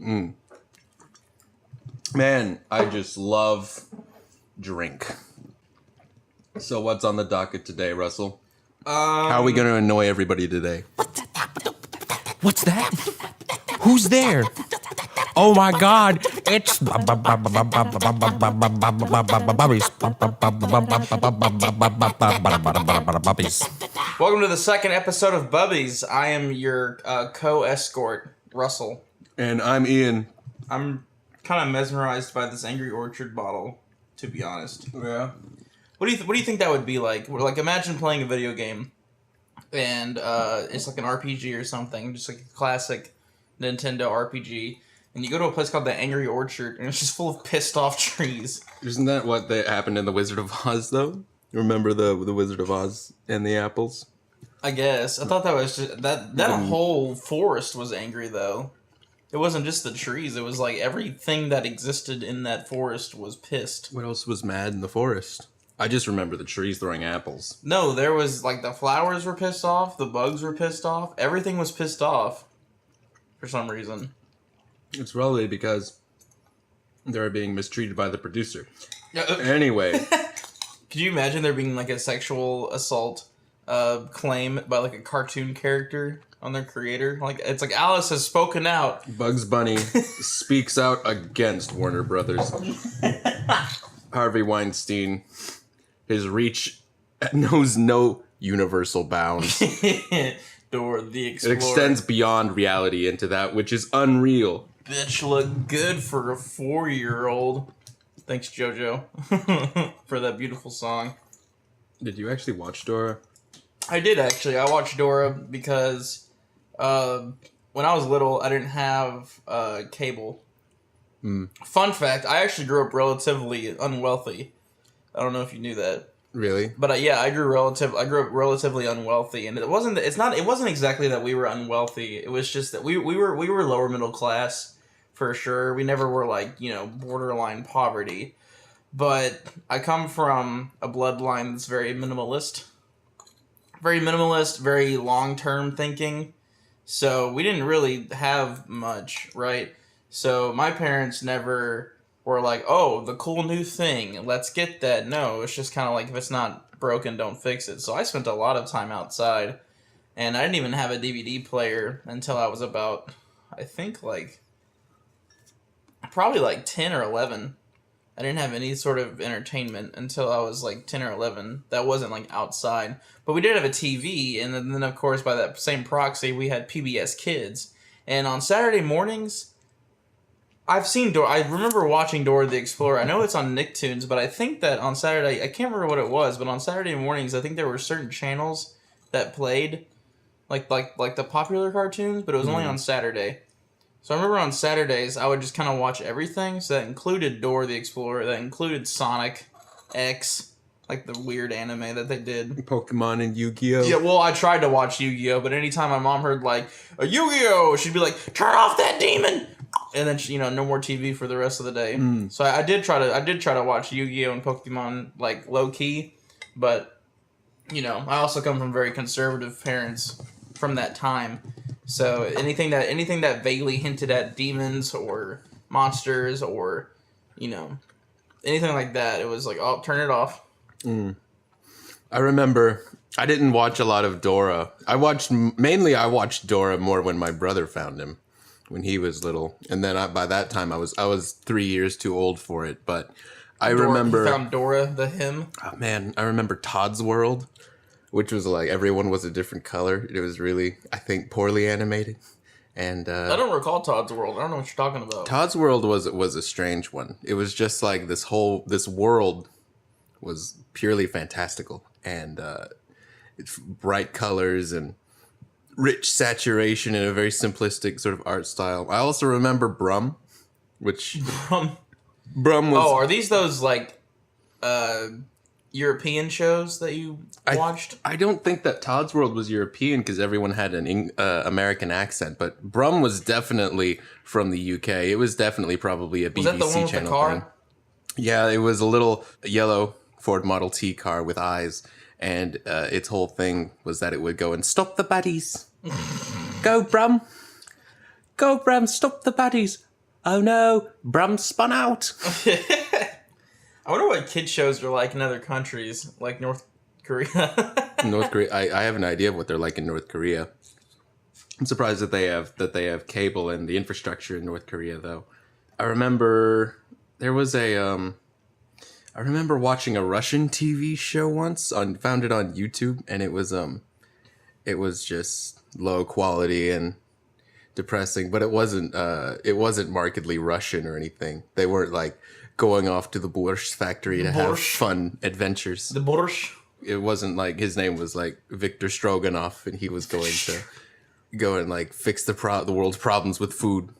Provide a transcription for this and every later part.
Man, I just love drink. So what's on the docket today, Russell? How are we going to annoy everybody today? What's that? Who's there? Oh my God! It's Bubbies. Welcome to the second episode of Bubbies. I am your co-escort, Russell. And I'm Ian. I'm kind of mesmerized by this Angry Orchard bottle, to be honest. Yeah. What do you think that would be like? Like, imagine playing a video game, and it's like an RPG or something, just like a classic Nintendo RPG. And you go to a place called the Angry Orchard, and it's just full of pissed off trees. Isn't that what happened in The Wizard of Oz, though? Remember the Wizard of Oz and the apples? I guess. I thought that was just... That whole forest was angry, though. It wasn't just the trees. It was like everything that existed in that forest was pissed. What else was mad in the forest? I just remember the trees throwing apples. No, there was, like, the flowers were pissed off, the bugs were pissed off, everything was pissed off. For some reason. It's probably because they're being mistreated by the producer. Anyway. Could you imagine there being like a sexual assault claim by like a cartoon character on their creator? Like, it's like Alice has spoken out. Bugs Bunny speaks out against Warner Brothers. Harvey Weinstein, his reach knows no universal bounds. Dora the Explorer. It extends beyond reality into that which is unreal. Bitch look good for a 4-year-old. Thanks, JoJo, for that beautiful song. Did you actually watch Dora? I did, actually. I watched Dora because when I was little, I didn't have cable. Fun fact, I actually grew up relatively unwealthy. I don't know if you knew that. Really? But yeah, I grew up relatively unwealthy, and it wasn't exactly that we were unwealthy. It was just that we were lower middle class for sure. We never were like, borderline poverty. But I come from a bloodline that's very minimalist, very long-term thinking. So we didn't really have much, right? So my parents never were like, oh, the cool new thing, let's get that. No, it's just kind of like, if it's not broken, don't fix it. So I spent a lot of time outside, and I didn't even have a DVD player until I was about, I think, probably 10 or 11. I didn't have any sort of entertainment until I was 10 or 11. That wasn't outside. But we did have a TV, and then of course, by that same proxy, we had PBS Kids. And on Saturday mornings, I've seen Dora. I remember watching Dora the Explorer. I know it's on Nicktoons, but I think that on Saturday, I can't remember what it was, but on Saturday mornings, I think there were certain channels that played like the popular cartoons, but it was only on Saturday. So I remember on Saturdays, I would just kind of watch everything. So that included Dora the Explorer, that included Sonic X, like the weird anime that they did. Pokemon and Yu-Gi-Oh! Yeah, well, I tried to watch Yu-Gi-Oh! But anytime my mom heard a Yu-Gi-Oh! She'd be like, turn off that demon! And then no more TV for the rest of the day. So I did try to watch Yu-Gi-Oh! And Pokemon low key, but I also come from very conservative parents from that time. So anything that vaguely hinted at demons or monsters or anything like that, it was like, oh, turn it off. I remember I didn't watch a lot of Dora. I watched Dora more when my brother found him. When he was little, and then by that time I was 3 years too old for it. But I remember you found Dora the hymn. Oh man, I remember Todd's World, which was everyone was a different color. It was really, I think, poorly animated, and I don't recall Todd's World. I don't know what you're talking about. Todd's World was a strange one. It was just like this world was purely fantastical, and it's bright colors and rich saturation in a very simplistic sort of art style. I also remember Brum, which Brum was. Oh, are these those European shows that you watched? I don't think that Todd's World was European because everyone had an American accent, but Brum was definitely from the UK. It was definitely probably a BBC was that the one with channel the car? thing. Yeah, it was a little yellow Ford Model T car with eyes. And its whole thing was that it would go and stop the baddies. Go, Brum. Go, Brum, stop the baddies. Oh no, Brum spun out. I wonder what kid shows are like in other countries, like North Korea. North Korea. I have an idea of what they're like in North Korea. I'm surprised that they have cable and the infrastructure in North Korea, though. I remember there was I remember watching a Russian TV show once found it on YouTube, and it was just low quality and depressing, but it wasn't markedly Russian or anything. They weren't like going off to the borscht factory to have fun adventures. The borscht. It wasn't like his name was like Victor Stroganoff, and he was going to go and like fix the world's problems with food.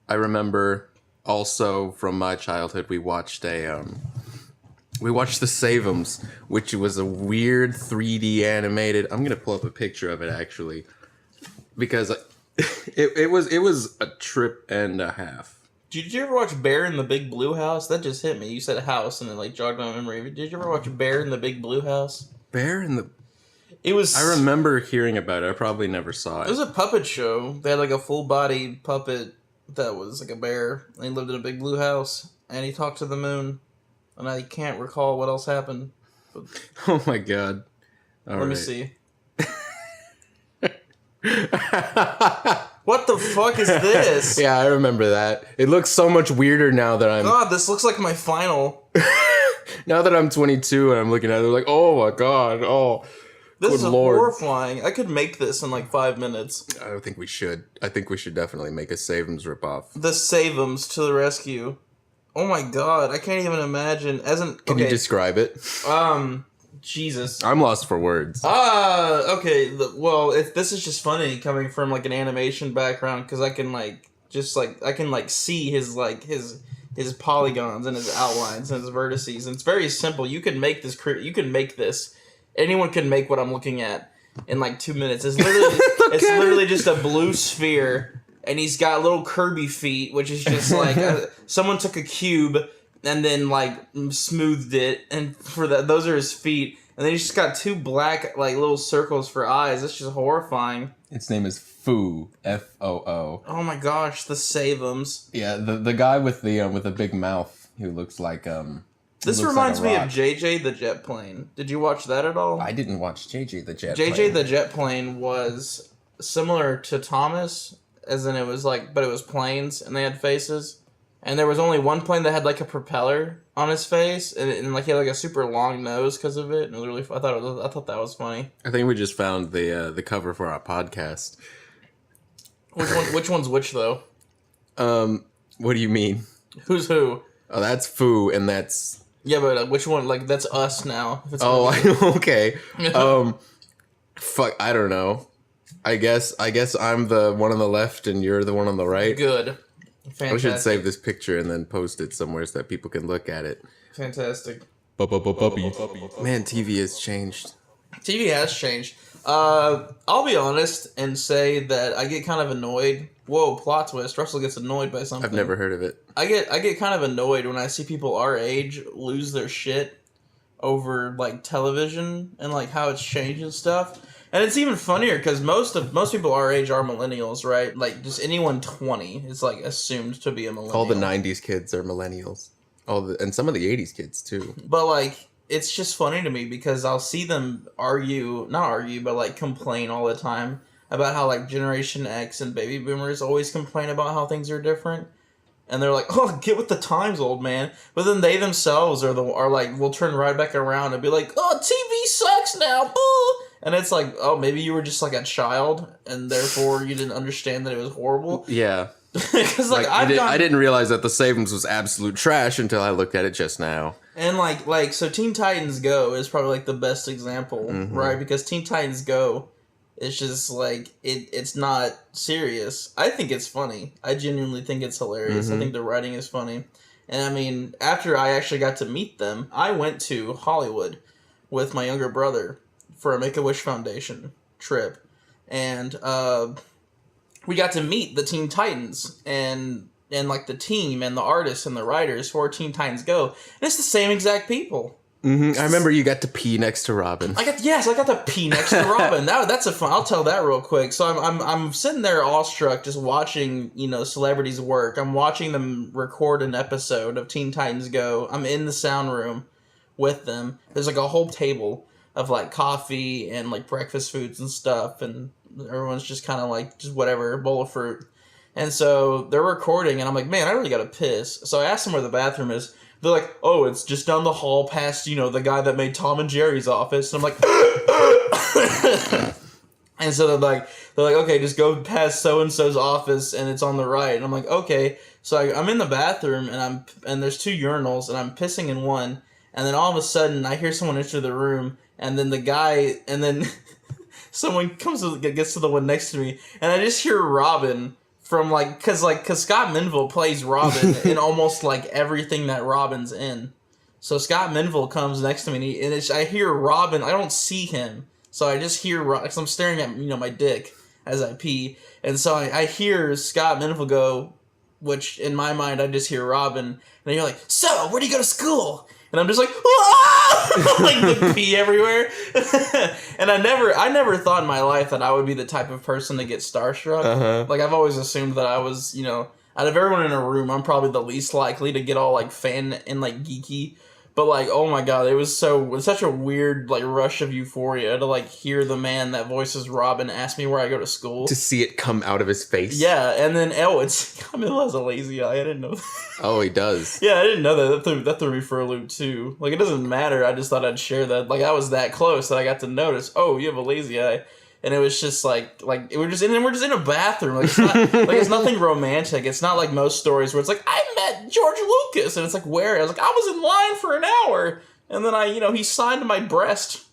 I remember also from my childhood we watched The Save'ems, which was a weird 3D animated. I'm gonna pull up a picture of it actually, because it was a trip and a half. Did you ever watch Bear in the Big Blue House? That just hit me. You said house, and it like jogged my memory. Did you ever watch Bear in the Big Blue House? Bear in the. It was. I remember hearing about it. I probably never saw it. It was a puppet show. They had like a full body puppet that was like a bear, and he lived in a big blue house, and he talked to the moon. And I can't recall what else happened. But oh my god! let me see. What the fuck is this? Yeah, I remember that. It looks so much weirder now that I'm. God, this looks like my final. Now that I'm 22 and I'm looking at it, like, oh my god, oh. This is Lord. horrifying. I could make this in like 5 minutes. I don't think we should. I think we should definitely make a Save'ems ripoff. The Save'ems to the rescue. Oh my god, I can't even imagine. Can you describe it? Jesus. I'm lost for words. Okay. This is just funny coming from like an animation background because I can see his polygons and his outlines and his vertices. And it's very simple. You can make this. Anyone can make what I'm looking at in like 2 minutes. It's literally just a blue sphere. And he's got little Kirby feet, which is just like someone took a cube and then like smoothed it, and those are his feet. And then he's just got two black like little circles for eyes. It's just horrifying. Its name is Foo, Foo. Oh my gosh, the Save'ems. Yeah, the guy with the big mouth who looks like This reminds me of JJ the Jet Plane. Did you watch that at all? I didn't watch JJ the Jet. JJ the Jet Plane was similar to Thomas. As in, it was like, but it was planes, and they had faces. And there was only one plane that had like a propeller on his face, and like he had like a super long nose because of it. And it was really, I thought that was funny. I think we just found the cover for our podcast. Which one's which though? What do you mean? Who's who? Oh, that's Foo, and that's yeah, but which one? Like that's us now. Okay. Fuck, I don't know. I guess I'm the one on the left and you're the one on the right. Good. Fantastic. We should save this picture and then post it somewhere so that people can look at it. Fantastic. Bubbies. Man, TV has changed. TV has changed. I'll be honest and say that I get kind of annoyed. Whoa, plot twist. Russell gets annoyed by something. I've never heard of it. I get kind of annoyed when I see people our age lose their shit over like television and like how it's changed and stuff. And it's even funnier because most people our age are millennials, right? Like just anyone 20 is like assumed to be a millennial. All the 90s kids are millennials. And some of the 80s kids too. But like it's just funny to me because I'll see them but like complain all the time about how like Generation X and baby boomers always complain about how things are different. And they're like, "Oh, get with the times, old man." But then they themselves are like, will turn right back around and be like, "Oh, TV sucks now, boo." And it's like, oh, maybe you were just like a child, and therefore you didn't understand that it was horrible. Yeah, because like I didn't realize that the Save'ems was absolute trash until I looked at it just now. And like so, Teen Titans Go is probably like the best example, right? Because Teen Titans Go is just like it's not serious. I think it's funny. I genuinely think it's hilarious. I think the writing is funny. And I mean, after I actually got to meet them, I went to Hollywood with my younger brother for a Make-A-Wish Foundation trip, and we got to meet the Teen Titans and like the team and the artists and the writers for Teen Titans Go, and it's the same exact people. I remember you got to pee next to Robin. I got to pee next to Robin. That's a fun. I'll tell that real quick. So I'm sitting there awestruck, just watching celebrities work. I'm watching them record an episode of Teen Titans Go. I'm in the sound room with them. There's like a whole table of like coffee and like breakfast foods and stuff, and everyone's just kind of like just whatever, bowl of fruit. And so they're recording, and I'm like, man, I really gotta piss. So I asked them where the bathroom is. They're like, oh, it's just down the hall past, the guy that made Tom and Jerry's office. And I'm like, and so they're like, okay, just go past so-and-so's office and it's on the right. And I'm like, okay. So I'm in the bathroom and there's 2 urinals and I'm pissing in one. And then all of a sudden I hear someone enter the room and then someone gets to the one next to me and I just hear Robin. From cause Scott Menville plays Robin in almost like everything that Robin's in. So Scott Menville comes next to me and I hear Robin. I don't see him, so I just hear because I'm staring at my dick as I pee, and so I hear Scott Menville go, which in my mind I just hear Robin, and you're like, so where do you go to school? And I'm just like, like the pee everywhere. And I never thought in my life that I would be the type of person to get starstruck. Uh-huh. Like I've always assumed that I was, out of everyone in a room, I'm probably the least likely to get all like fan and like geeky. But like, oh my god, it was such a weird like rush of euphoria to like hear the man that voices Robin ask me where I go to school. To see it come out of his face. Yeah, and then Camille has a lazy eye. I didn't know that. Oh, he does. Yeah, I didn't know that. That threw me for a loop too. Like it doesn't matter. I just thought I'd share that. Like I was that close that I got to notice. Oh, you have a lazy eye. And it was just we're just in a bathroom. Like it's not like it's nothing romantic. It's not like most stories where it's like I met George Lucas and it's like where I was like I was in line for an hour and then he signed my breast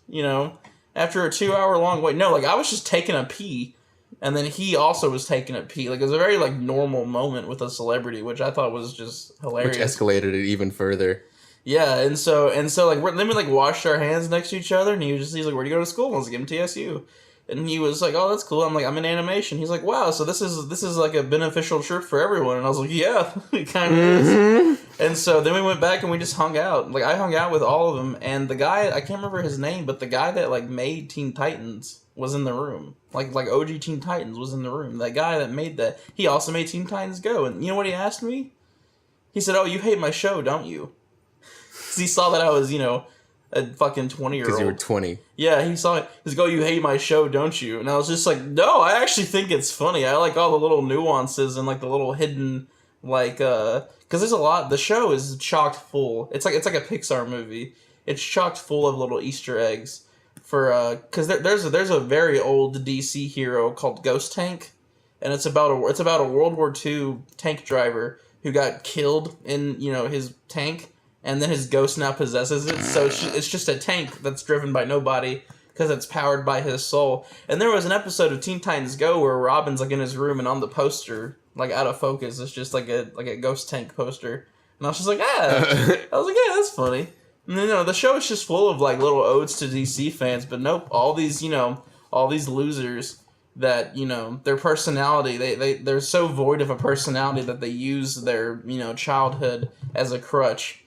after a 2-hour long wait. No, like I was just taking a pee and then he also was taking a pee. Like it was a very like normal moment with a celebrity, which I thought was just hilarious. Which escalated it even further. Yeah, and so like then we like washed our hands next to each other and he's like, where do you go to school? I was like, MTSU. And he was like, oh, that's cool. I'm like, I'm in animation. He's like, wow, so this is like a beneficial trip for everyone. And I was like, yeah, it kind of is. And so then we went back and we just hung out. Like, I hung out with all of them. And the guy, I can't remember his name, but the guy that, like, made Teen Titans was in the room. Like OG Teen Titans was in the room. That guy that made that, he also made Teen Titans Go. And you know what he asked me? He said, oh, you hate my show, don't you? Because he saw that I was, a fucking 20-year-old. Because you were 20. Yeah, he saw it. He's like, oh, you hate my show, don't you? And I was just like, no, I actually think it's funny. I like all the little nuances and like the little hidden, like, because there's a lot. The show is chocked full. It's like a Pixar movie. It's chocked full of little Easter eggs for because there's a very old DC hero called Ghost Tank, and it's about a World War II tank driver who got killed in his tank. And then his ghost now possesses it, so it's just a tank that's driven by nobody because it's powered by his soul. And there was an episode of Teen Titans Go where Robin's like in his room and on the poster, like out of focus, it's just like a ghost tank poster. And I was just like, I was like, yeah, that's funny. And then the show is just full of like little odes to DC fans, but nope, all these losers that their personality they're so void of a personality that they use their childhood as a crutch.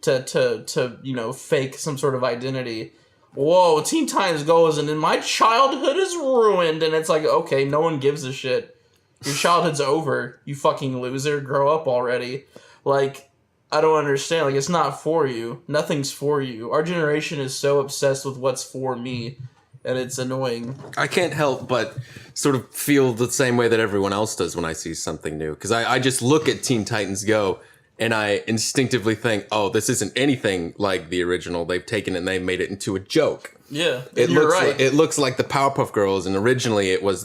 To fake some sort of identity. Whoa, Teen Titans Go isn't in my childhood is ruined, and it's like, okay, no one gives a shit. Your childhood's over, you fucking loser. Grow up already. Like, I don't understand. Like, it's not for you. Nothing's for you. Our generation is so obsessed with what's for me, and it's annoying. I can't help but sort of feel the same way that everyone else does when I see something new. Because I just look at Teen Titans Go, and I instinctively think, oh, this isn't anything like the original. They've taken it and they've made it into a joke. Yeah, you're right. It looks like the Powerpuff Girls, and originally it was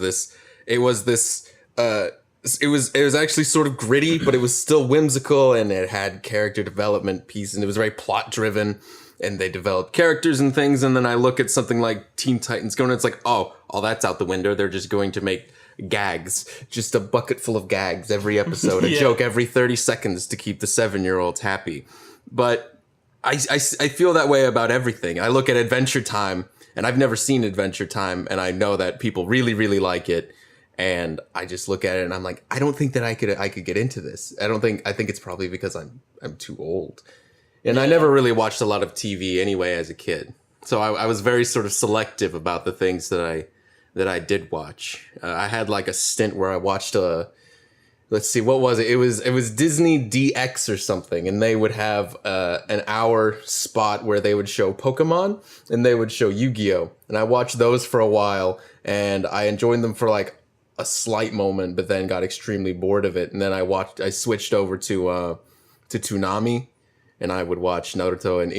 actually sort of gritty, but it was still whimsical, and it had character development pieces, and it was very plot driven, and they developed characters and things. And then I look at something like Teen Titans Go, and it's like, oh, all that's out the window. They're just going to make gags, just a bucket full of gags every episode, a joke every 30 seconds to keep the 7-year-olds happy. But I feel that way about everything. I look at Adventure Time, and I've never seen Adventure Time, and I know that people really, really like it. And I just look at it and I'm like, I don't think that I could get into this. I think it's probably because I'm too old. And I never really watched a lot of TV anyway as a kid. So I was very sort of selective about the things that I did watch. I had like a stint where I watched let's see, what was it? It was Disney DX or something, and they would have an hour spot where they would show Pokemon and they would show Yu-Gi-Oh! And I watched those for a while, and I enjoyed them for like a slight moment, but then got extremely bored of it. And then I switched over to Toonami, and I would watch Naruto and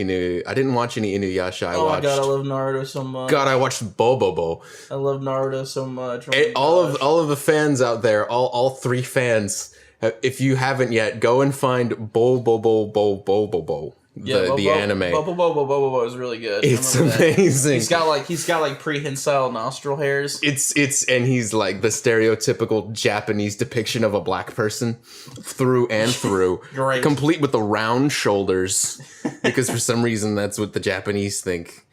I didn't watch any Inuyasha. Oh my god, I love Naruto so much. God, I watched Bobobo. I love Naruto so much. Oh all of the fans out there, all three fans, if you haven't yet, go and find Bobobo. The anime. Bobo is really good. It's amazing. He's got like prehensile nostril hairs. And he's like the stereotypical Japanese depiction of a black person through and through. Great. Complete with the round shoulders, because for some reason that's what the Japanese think.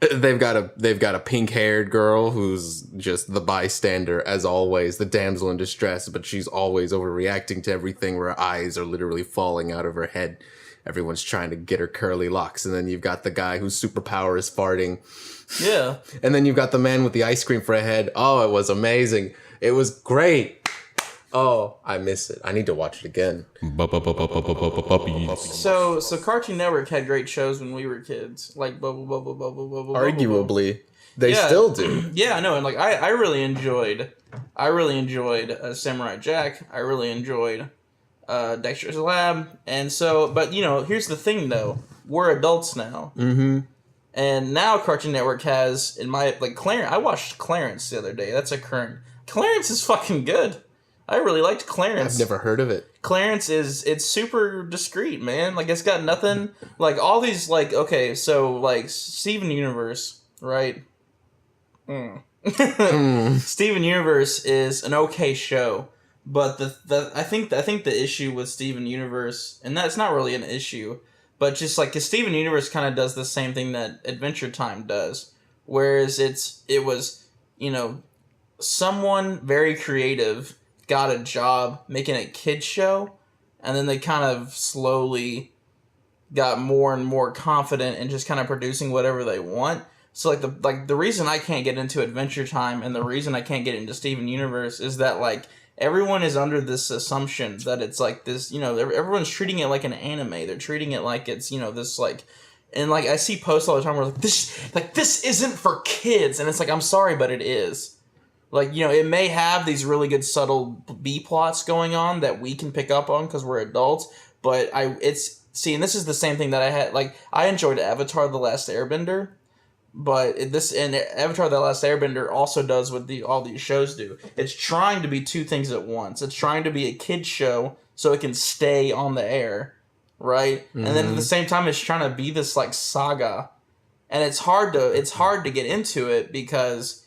They've got a pink-haired girl who's just the bystander, as always, the damsel in distress, but she's always overreacting to everything, where her eyes are literally falling out of her head. Everyone's trying to get her curly locks. And then you've got the guy whose superpower is farting. Yeah. And then you've got the man with the ice cream for a head. Oh, it was amazing. It was great. Oh, I miss it. I need to watch it again. So Cartoon Network had great shows when we were kids. Like Arguably. They still do. Yeah, I know. And like I really enjoyed Samurai Jack. I really enjoyed Dexter's Lab, and so, but here's the thing though, we're adults now, and now Cartoon Network has, Clarence. I watched Clarence the other day. That's a current. Clarence is fucking good. I really liked Clarence. I've never heard of it. Clarence it's super discreet, man. Like, it's got nothing, like all these, like, okay, so like Steven Universe, right? Steven Universe is an okay show. But I think the issue with Steven Universe, and that's not really an issue, but just like, 'cause Steven Universe kind of does the same thing that Adventure Time does, whereas it was someone very creative got a job making a kids show, and then they kind of slowly got more and more confident in just kind of producing whatever they want. So the reason I can't get into Adventure Time and the reason I can't get into Steven Universe is that like, everyone is under this assumption that it's like this, everyone's treating it like an anime. They're treating it like it's, this like, and like I see posts all the time where this isn't for kids, and it's like, I'm sorry, but it is. Like, it may have these really good subtle B plots going on that we can pick up on because we're adults, but and this is the same thing that I had, like, I enjoyed Avatar: The Last Airbender. But Avatar: The Last Airbender also does what all these shows do. It's trying to be two things at once. It's trying to be a kid's show so it can stay on the air, right? Mm-hmm. And then at the same time, it's trying to be this like saga, and it's hard to get into it because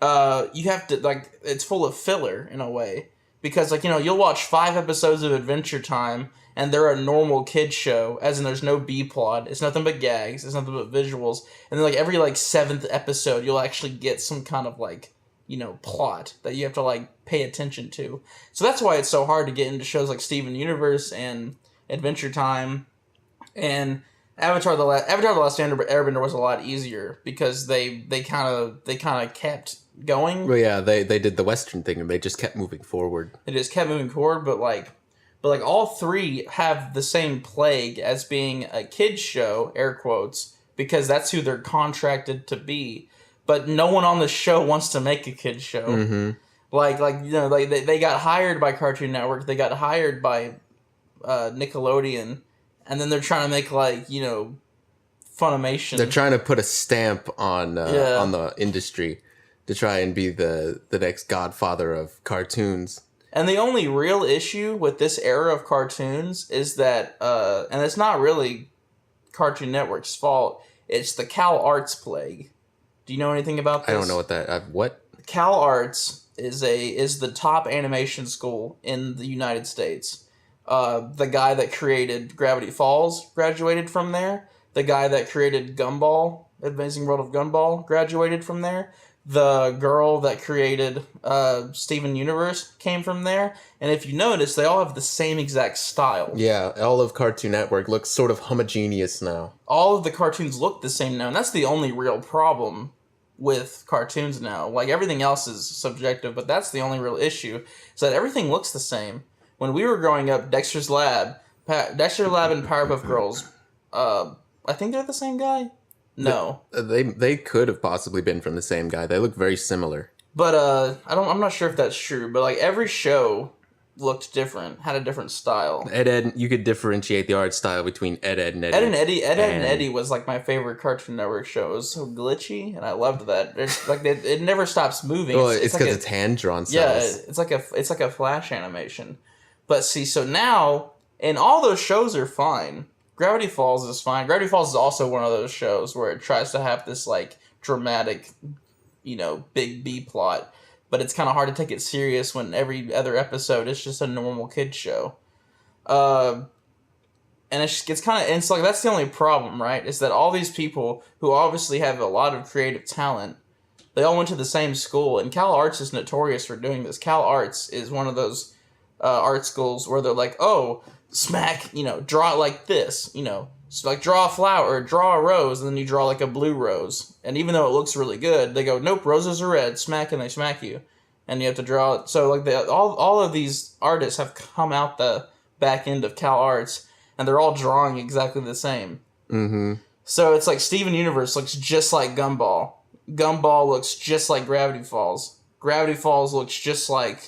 you have to, like, it's full of filler in a way, because like you'll watch 5 episodes of Adventure Time. And they're a normal kid show, as in there's no B plot. It's nothing but gags. It's nothing but visuals. And then like every like 7th episode, you'll actually get some kind of like, plot that you have to like pay attention to. So that's why it's so hard to get into shows like Steven Universe and Adventure Time. And Avatar: The Last Airbender was a lot easier because they kind of kept going. Well, yeah, they did the Western thing and they just kept moving forward. They just kept moving forward, but all 3 have the same plague as being a kid's show, air quotes, because that's who they're contracted to be. But no one on the show wants to make a kid's show. Mm-hmm. They got hired by Cartoon Network, they got hired by Nickelodeon, and then they're trying to make Funimation. They're trying to put a stamp on the industry to try and be the next godfather of cartoons. And the only real issue with this era of cartoons is that, and it's not really Cartoon Network's fault, it's the Cal Arts plague. Do you know anything about this? I don't know what that, what? Cal Arts is the top animation school in the United States. The guy that created Gravity Falls graduated from there. The guy that created Gumball, Amazing World of Gumball, graduated from there. the girl that created Steven Universe came from there. And if you notice, they all have the same exact style. Yeah, all of Cartoon Network looks sort of homogeneous now. All of the cartoons look the same now, and that's the only real problem with cartoons now. Like, everything else is subjective, but that's the only real issue, is that everything looks the same. When we were growing up, Dexter's Lab and Powerpuff Girls, I think they're the same guy? No. They could have possibly been from the same guy. They look very similar. But, I'm not sure if that's true, but, like, every show looked different, had a different style. Ed, you could differentiate the art style between Ed and Eddie. Ed and Eddie was like my favorite Cartoon Network show. It was so glitchy, and I loved that. It's like it never stops moving. Well, it's because like it's hand drawn. Yeah, it's like a flash animation. But see, so now, and all those shows are fine. Gravity Falls is fine. Gravity Falls is also one of those shows where it tries to have this like dramatic, big B plot. But it's kind of hard to take it serious when every other episode is just a normal kid show. And it's kind of, and it's like, that's the only problem, right? Is that all these people who obviously have a lot of creative talent, they all went to the same school, and Cal Arts is notorious for doing this. Cal Arts is one of those art schools where they're like, oh, smack, draw it like this, so like draw a flower or draw a rose, and then you draw like a blue rose. And even though it looks really good, they go, nope, roses are red, smack, and they smack you. And you have to draw it. So like all of these artists have come out the back end of Cal Arts, and they're all drawing exactly the same. Mm-hmm. So it's like Steven Universe looks just like Gumball. Gumball looks just like Gravity Falls. Gravity Falls looks just like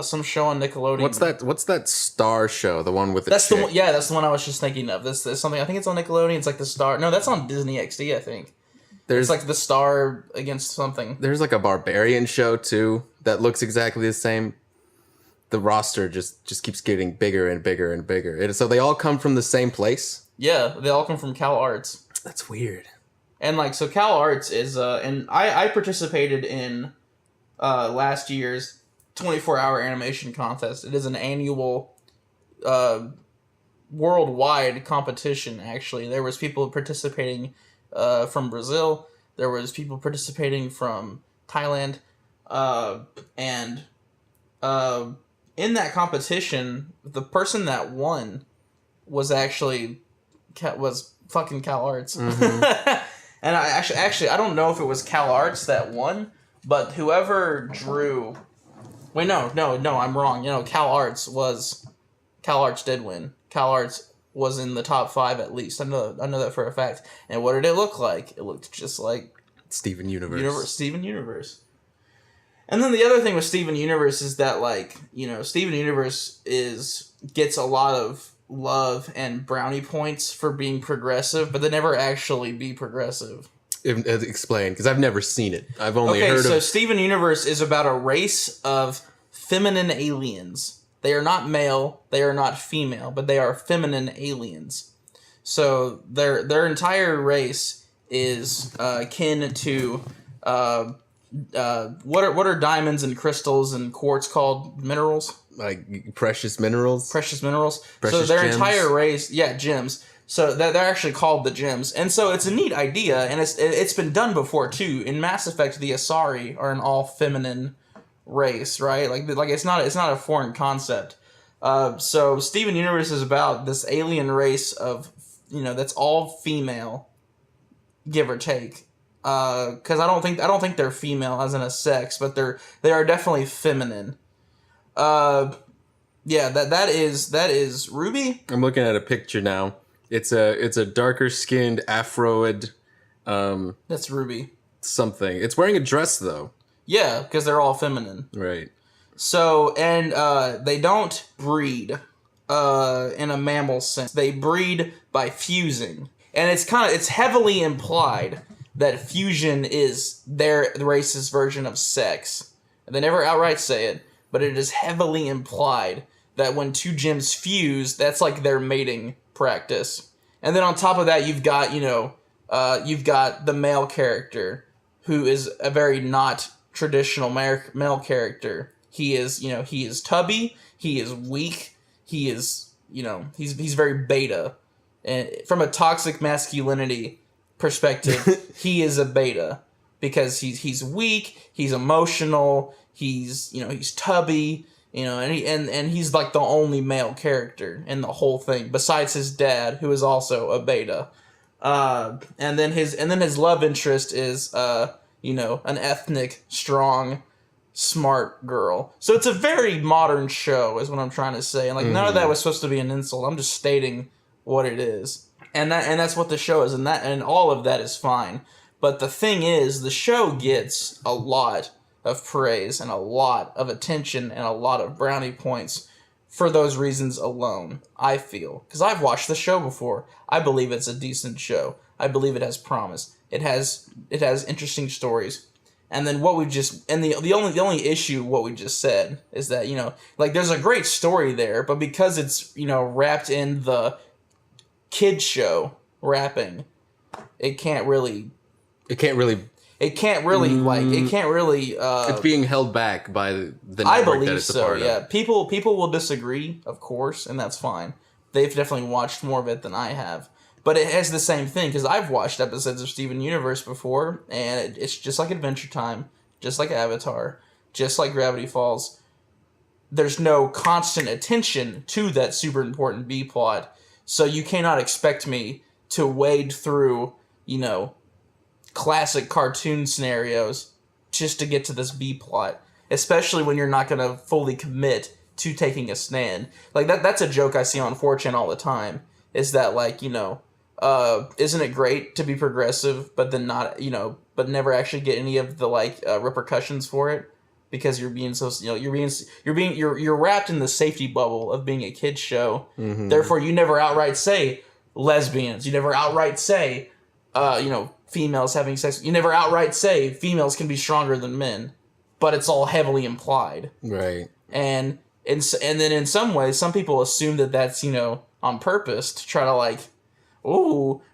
some show on Nickelodeon. What's that Star show? The one with the that's chick? the one. Yeah, that's the one I was just thinking of. This is something. I think it's on Nickelodeon. It's like the Star. No, that's on Disney XD. I think. It's like the Star against something. There's like a Barbarian show too that looks exactly the same. The roster just keeps getting bigger and bigger and bigger. And so they all come from the same place. Yeah, they all come from Cal Arts. That's weird. And like, so Cal Arts is and I participated in last year's 24-hour animation contest. It is an annual worldwide competition. Actually, there was people participating from Brazil. There was people participating from Thailand, and in that competition, the person that won was actually fucking Cal Arts. Mm-hmm. And I actually I don't know if it was Cal Arts that won, but whoever drew. Wait, no, I'm wrong. Cal Arts did win. Cal Arts was in the top 5 at least. I know that for a fact. And what did it look like? It looked just like Steven Universe. Steven Universe. And then the other thing with Steven Universe is that, like, Steven Universe gets a lot of love and brownie points for being progressive, but they never actually be progressive. Explain, because I've never seen it. I've only heard of... Okay, so Steven Universe is about a race of feminine aliens. They are not male, they are not female, but they are feminine aliens. So their entire race is akin to... what are diamonds and crystals and quartz called? Minerals? Like precious minerals? Precious minerals. Precious so their gems. entire race... Yeah, gems. So they're actually called the gems. And so it's a neat idea, and it's been done before, too. In Mass Effect, the Asari are an all-feminine race, right? Like it's not a foreign concept. So Steven Universe is about this alien race of, that's all female, give or take. Because I don't think they're female as in a sex, but they are definitely feminine. Yeah, that is Ruby. I'm looking at a picture now. It's a darker skinned Afroid. That's Ruby. Something. It's wearing a dress though. Yeah, because they're all feminine. Right. So, and they don't breed in a mammal sense. They breed by fusing. And it's heavily implied that fusion is the race's version of sex. They never outright say it, but it is heavily implied that when two gems fuse, that's like their mating practice. And then on top of that, you've got the male character, who is a very not traditional male character. He is tubby, he is weak, he is, he's very beta. And from a toxic masculinity perspective, he is a beta. because he's weak, he's emotional, he's tubby, and he's like the only male character in the whole thing besides his dad, who is also a beta. And then his love interest is an ethnic, strong, smart girl. So it's a very modern show, is what I'm trying to say. And like none of that was supposed to be an insult. I'm just stating what it is, and that's what the show is, and all of that is fine. But the thing is, the show gets a lot of praise and a lot of attention and a lot of brownie points for those reasons alone, I feel. Because I've watched the show before. I believe it's a decent show. I believe it has promise. It has interesting stories. And then the only issue what we just said is that, there's a great story there, but because it's, wrapped in the kid show wrapping, it can't really it's being held back by the network I believe that it's so, a part yeah. of. People will disagree, of course, and that's fine. They've definitely watched more of it than I have. But it has the same thing, because I've watched episodes of Steven Universe before, and it's just like Adventure Time, just like Avatar, just like Gravity Falls. There's no constant attention to that super important B-plot, so you cannot expect me to wade through, classic cartoon scenarios just to get to this B-plot, especially when you're not going to fully commit to taking a stand. Like, that's a joke I see on 4chan all the time, is that, isn't it great to be progressive, but then not, but never actually get any of the, repercussions for it? Because you're being so, you're wrapped in the safety bubble of being a kid's show. Mm-hmm. Therefore, you never outright say lesbians. You never outright say, females having sex. You never outright say females can be stronger than men, but it's all heavily implied. Right. And then in some ways, some people assume that that's, on purpose to try to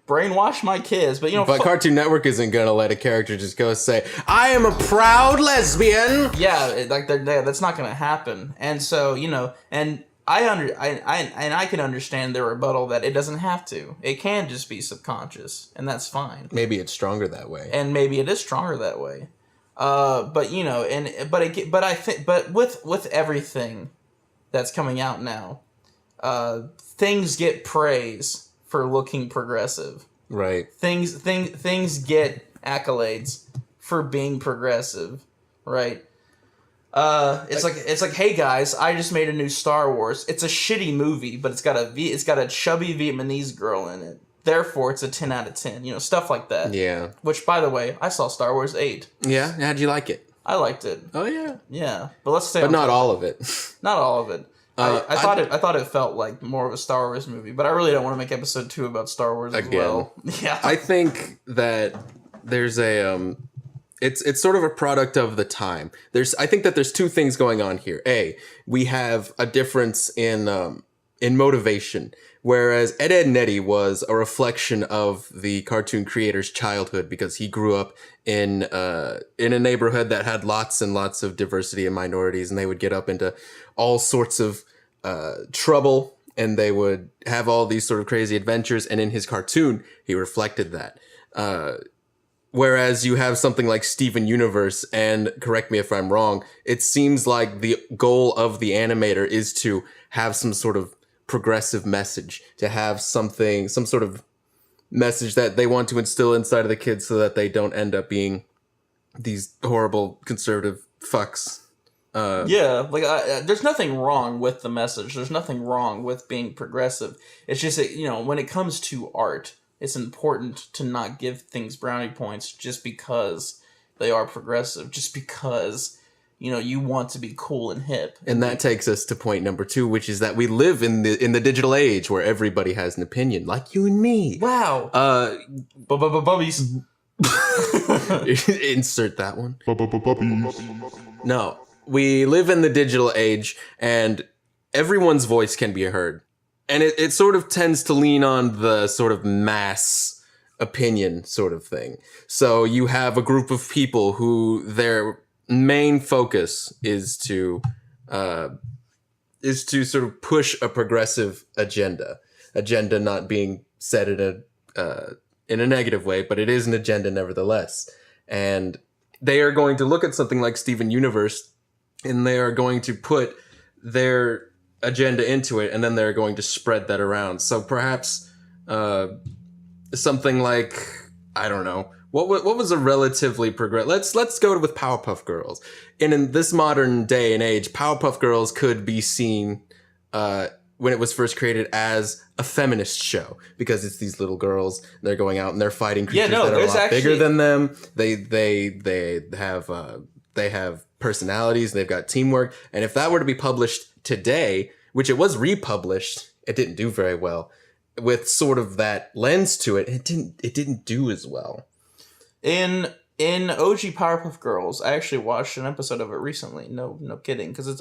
brainwash my kids. But, But Cartoon Network isn't going to let a character just go say, I am a proud lesbian. Yeah, that's not going to happen. And so, and I can understand their rebuttal that it doesn't have to. It can just be subconscious, and that's fine. Maybe it's stronger that way. And maybe it is stronger that way. But with everything that's coming out now, things get praise for looking progressive. Right. Things get accolades for being progressive, right? It's like, hey guys, I just made a new Star Wars. It's a shitty movie, but it's got a chubby Vietnamese girl in it. Therefore, it's a 10 out of 10. Stuff like that. Yeah. Which, by the way, I saw Star Wars 8. Yeah? How'd you like it? I liked it. Oh, yeah. Yeah. But let's say... But not all of it. Not all of it. I thought it felt like more of a Star Wars movie, but I really don't want to make episode 2 about Star Wars as well. Yeah. I think that there's a... It's sort of a product of the time. I think that there's two things going on here. A, we have a difference in motivation, whereas Ed, Edd n Eddy was a reflection of the cartoon creator's childhood because he grew up in a neighborhood that had lots and lots of diversity and minorities, and they would get up into all sorts of trouble, and they would have all these sort of crazy adventures. And in his cartoon, he reflected that. Whereas you have something like Steven Universe, and correct me if I'm wrong, it seems like the goal of the animator is to have some sort of progressive message, to have some sort of message that they want to instill inside of the kids so that they don't end up being these horrible conservative fucks. There's nothing wrong with the message. There's nothing wrong with being progressive. It's just that, when it comes to art, it's important to not give things brownie points just because they are progressive, just because, you want to be cool and hip. And that takes us to point number 2, which is that we live in the digital age where everybody has an opinion, like you and me. Wow. Bubbies. Insert that one. No, we live in the digital age, and everyone's voice can be heard. And it sort of tends to lean on the sort of mass opinion sort of thing. So you have a group of people who their main focus is to sort of push a progressive agenda not being said in a negative way, but it is an agenda nevertheless. And they are going to look at something like Steven Universe, and they are going to put their agenda into it, and then they're going to spread that around. So perhaps something like, I don't know, what was a relatively progressive? Let's go with Powerpuff Girls. And in this modern day and age, Powerpuff Girls could be seen when it was first created as a feminist show, because it's these little girls, and they're going out and they're fighting creatures that are a lot bigger than them. They have personalities, they've got teamwork. And if that were to be published today, which it was republished, it didn't do very well. With sort of that lens to it, it didn't do as well. In OG Powerpuff Girls, I actually watched an episode of it recently. No kidding, because I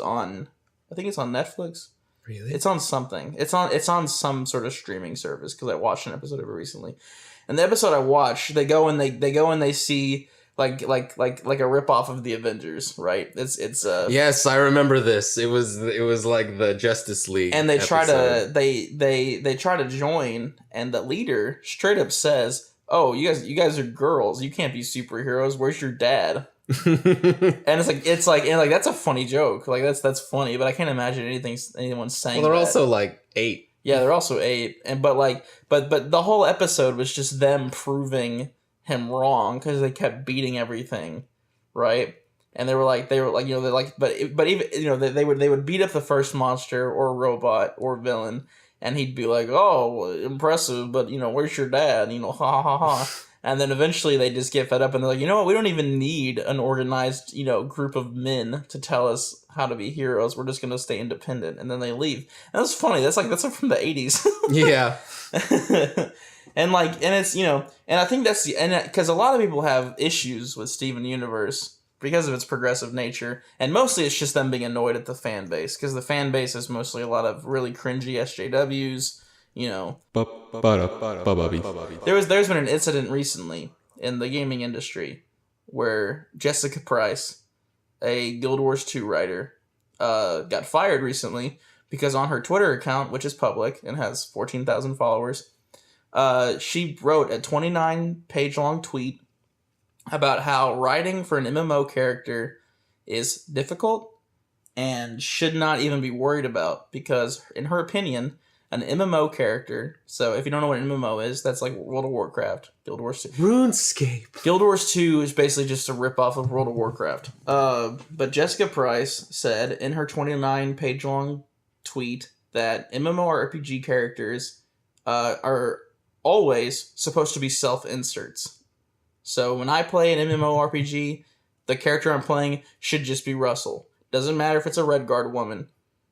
think it's on Netflix. Really? It's on something. It's on some sort of streaming service, because I watched an episode of it recently. And the episode I watched, they go and they see like a ripoff of the Avengers, right? It's yes, I remember this. It was like the Justice League, and they episode. they try to join, and the leader straight up says, "Oh, you guys are girls. You can't be superheroes. Where's your dad?" And it's like that's a funny joke. Like that's funny, but I can't imagine anyone saying. Well, they're that. also like 8. Yeah, they're also 8, and but the whole episode was just them proving him wrong, because they kept beating everything, right? And they were like but even they would beat up the first monster or robot or villain, and he'd be like, "Oh, impressive, but where's your dad?" Ha ha ha. And then eventually they just get fed up, and they're like, "You know what? We don't even need an organized, group of men to tell us how to be heroes. We're just gonna stay independent." And then they leave. And that's funny. That's from the 80s. Yeah. And it's and I think that's because a lot of people have issues with Steven Universe because of its progressive nature, and mostly it's just them being annoyed at the fan base, because the fan base is mostly a lot of really cringy SJWs. There's been an incident recently in the gaming industry where Jessica Price, a Guild Wars 2 writer, got fired recently because on her Twitter account, which is public and has 14,000 followers, she wrote a 29-page long tweet about how writing for an MMO character is difficult and should not even be worried about, because in her opinion, an MMO character, so if you don't know what an MMO is, that's like World of Warcraft, Guild Wars 2. RuneScape. Guild Wars 2 is basically just a ripoff of World of Warcraft. But Jessica Price said in her 29-page long tweet that MMORPG characters are always supposed to be self-inserts. So when I play an MMORPG, the character I'm playing should just be Russell. Doesn't matter if it's a Redguard woman.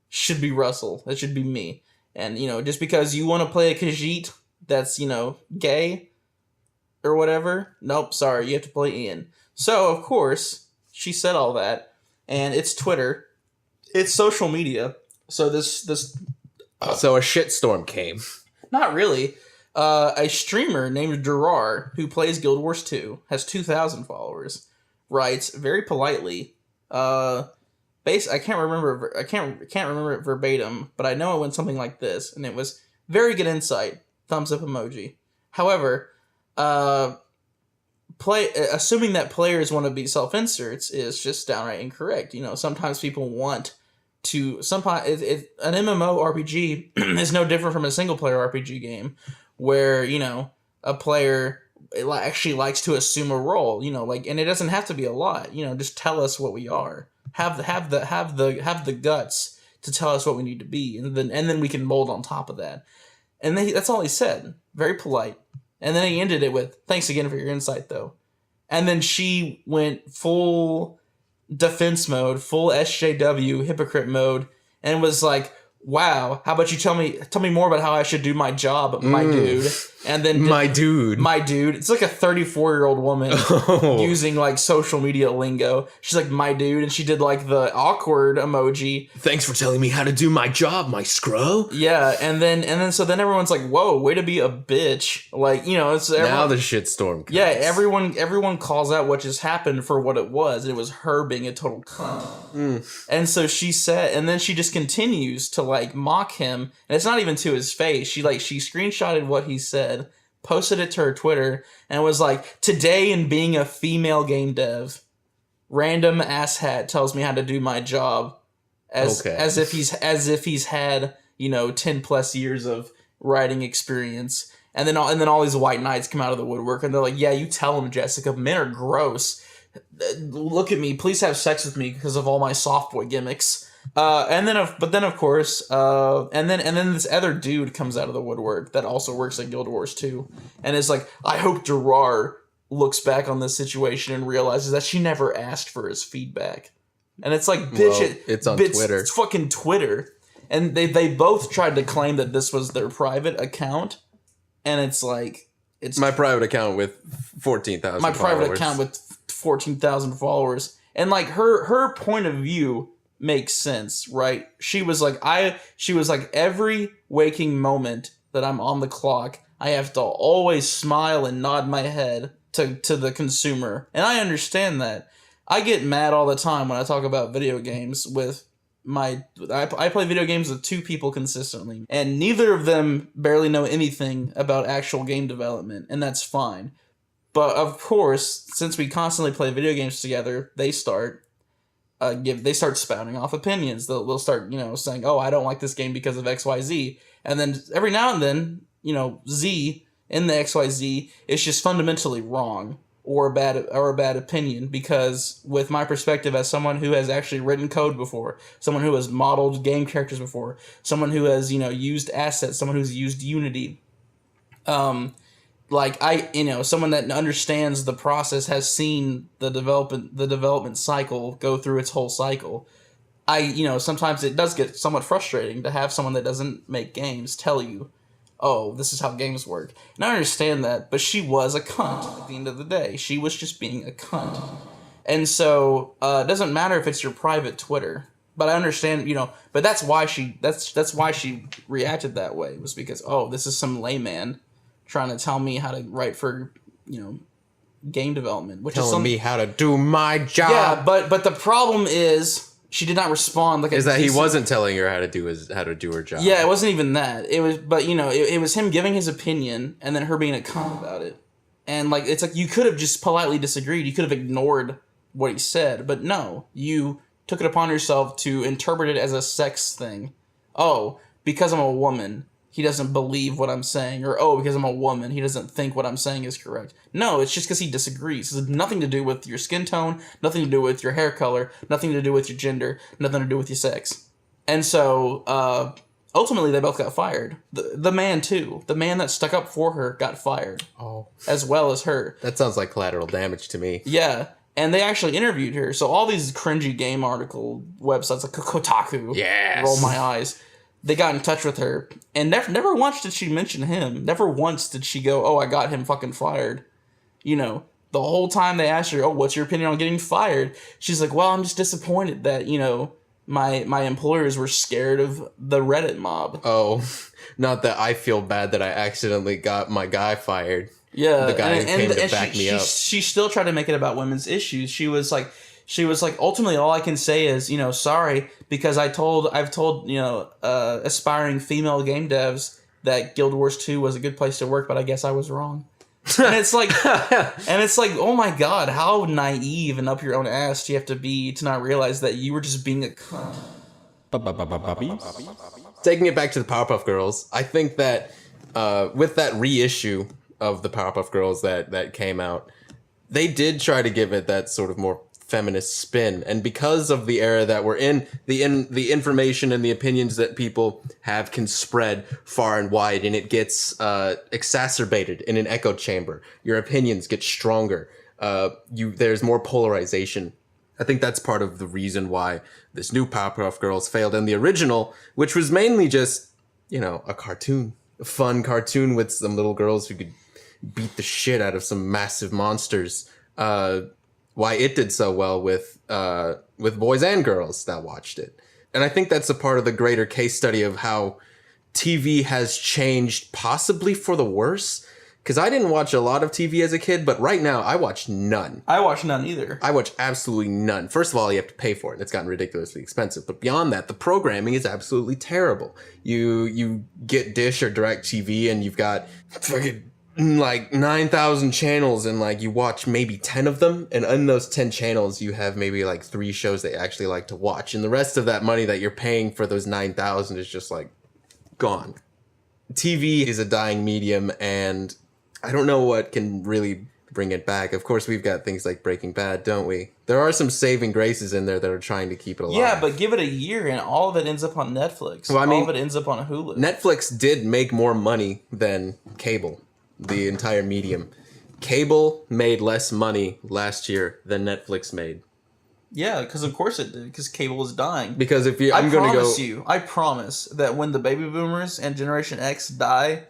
Should be Russell. That should be me. And, just because you want to play a Khajiit that's, gay or whatever, nope, sorry, you have to play Ian. So, of course, she said all that, and it's Twitter. It's social media. So So a shitstorm came. Not really. A streamer named Durar, who plays Guild Wars 2, has 2,000 followers, writes very politely, I can't remember it verbatim, but I know it went something like this, and it was very good insight, thumbs up emoji. However, assuming that players want to be self-inserts is just downright incorrect. Sometimes people want to. An MMORPG is no different from a single-player RPG game, where a player actually likes to assume a role. And it doesn't have to be a lot. Just tell us what we are. Have the guts to tell us what we need to be, and then we can mold on top of that. And that's all he said. Very polite. And then he ended it with, "Thanks again for your insight, though." And then she went full defense mode, full SJW hypocrite mode, and was like, "Wow, how about you tell me more about how I should do my job, my dude." And then my dude. It's like a 34-year-old woman using like social media lingo. She's like, "My dude," and she did like the awkward emoji. "Thanks for telling me how to do my job, my scro." Yeah, and then everyone's like, "Whoa, way to be a bitch!" Like, it's now the shitstorm comes. Yeah, everyone calls out what just happened for what it was. It was her being a total cunt. And so she said, and then she just continues to like mock him, and it's not even to his face. She screenshotted what he said, posted it to her Twitter, and was like, "Today in being a female game dev, random asshat tells me how to do my job." As if he's had 10 plus years of writing experience, and then all these white knights come out of the woodwork and they're like, "Yeah, you tell him, Jessica, men are gross. Look at me, please have sex with me because of all my soft boy gimmicks." And then of course, and then this other dude comes out of the woodwork that also works at Guild Wars 2, and is like, "I hope Gerard looks back on this situation and realizes that she never asked for his feedback." And it's like, bitch, it's on Twitter. It's fucking Twitter. And they both tried to claim that this was their private account. And it's like, it's my private account with 14,000 my followers. private account with 14,000 followers. And like her point of view makes sense, right? She was like, every waking moment that I'm on the clock, I have to always smile and nod my head to the consumer. And I understand that. I get mad all the time when I talk about video games with I play video games with two people consistently, and neither of them barely know anything about actual game development, and that's fine. But of course, since we constantly play video games together, they start spouting off opinions. They'll start, saying, "Oh, I don't like this game because of XYZ." And then every now and then, Z in the XYZ is just fundamentally wrong. Or a bad opinion, because with my perspective as someone who has actually written code before, someone who has modeled game characters before, someone who has used assets, someone who's used Unity, someone that understands the process, has seen the development cycle go through its whole cycle. Sometimes it does get somewhat frustrating to have someone that doesn't make games tell you, "Oh, this is how games work." And I understand that, but she was a cunt at the end of the day. She was just being a cunt. And so, it doesn't matter if it's your private Twitter. But I understand, but that's why she reacted that way, was because, "Oh, this is some layman trying to tell me how to write for, game development." Which telling me how to do my job. Yeah, but the problem is, she did not respond like is that he wasn't telling her how to do her job. Yeah, it wasn't even that. It was, but it was him giving his opinion and then her being a cunt about it. And like, it's like, you could have just politely disagreed. You could have ignored what he said, but no, you took it upon yourself to interpret it as a sex thing. "Oh, because I'm a woman, he doesn't believe what I'm saying," or, "Oh, because I'm a woman, he doesn't think what I'm saying is correct." No, it's just because he disagrees. It's nothing to do with your skin tone, nothing to do with your hair color, nothing to do with your gender, nothing to do with your sex. And so, ultimately, they both got fired. The man, too. The man that stuck up for her got fired. Oh. As well as her. That sounds like collateral damage to me. Yeah. And they actually interviewed her. So all these cringy game article websites like Kotaku. Yes. Roll my eyes. They got in touch with her, and never once did she mention him. Never once did she go, "Oh, I got him fucking fired." The whole time they asked her, "Oh, what's your opinion on getting fired?" She's like, "Well, I'm just disappointed that, my employers were scared of the Reddit mob." Oh, not that I feel bad that I accidentally got my guy fired. Yeah. The guy who came to back me up. She still tried to make it about women's issues. She was like, ultimately, all I can say is, sorry, because I've told, aspiring female game devs that Guild Wars 2 was a good place to work, but I guess I was wrong. And it's like, oh my God, how naive and up your own ass do you have to be to not realize that you were just being a cunt? Bubbies. Taking it back to the Powerpuff Girls, I think that with that reissue of the Powerpuff Girls that came out, they did try to give it that sort of more feminist spin, and because of the era that we're in, the information and the opinions that people have can spread far and wide, and it gets exacerbated in an echo chamber. Your opinions get stronger. There's more polarization. I think that's part of the reason why this new Powerpuff Girls failed, and the original, which was mainly just a cartoon, a fun cartoon with some little girls who could beat the shit out of some massive monsters. Why it did so well with boys and girls that watched it. And I think that's a part of the greater case study of how TV has changed, possibly for the worse. Because I didn't watch a lot of TV as a kid, but right now I watch none. I watch none either. I watch absolutely none. First of all, you have to pay for it. It's gotten ridiculously expensive. But beyond that, the programming is absolutely terrible. You get Dish or DirecTV and you've got fucking like 9,000 channels and like you watch maybe 10 of them, and in those 10 channels you have maybe like 3 shows that you actually like to watch, and the rest of that money that you're paying for those 9,000 is just like gone. TV is a dying medium, and I don't know what can really bring it back. Of course, we've got things like Breaking Bad, don't we? There are some saving graces in there that are trying to keep it alive. Yeah, but give it a year and all of it ends up on Netflix. Well, I mean, all of it ends up on Hulu. Netflix did make more money than cable, the entire medium. Cable made less money last year than Netflix made. Yeah, because of course it did, because cable is dying. Because if you, I promise that when the baby boomers and Generation X die,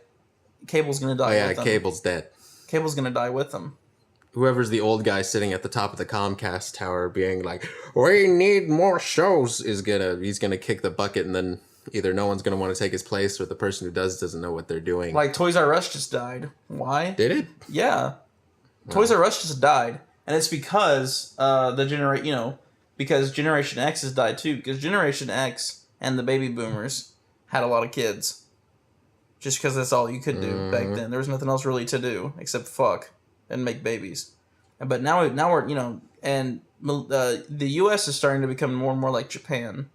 cable's going to die with them. Cable's dead. Cable's going to die with them. Whoever's the old guy sitting at the top of the Comcast tower being like, we need more shows, he's gonna kick the bucket, and then either no one's gonna want to take his place, or the person who doesn't know what they're doing. Like Toys R Us just died. Why? Did it? Yeah. Toys R Us just died. And it's because because Generation X has died too. Because Generation X and the baby boomers had a lot of kids. Just because that's all you could do back then. There was nothing else really to do except fuck and make babies. But now we're and the U.S. is starting to become more and more like Japan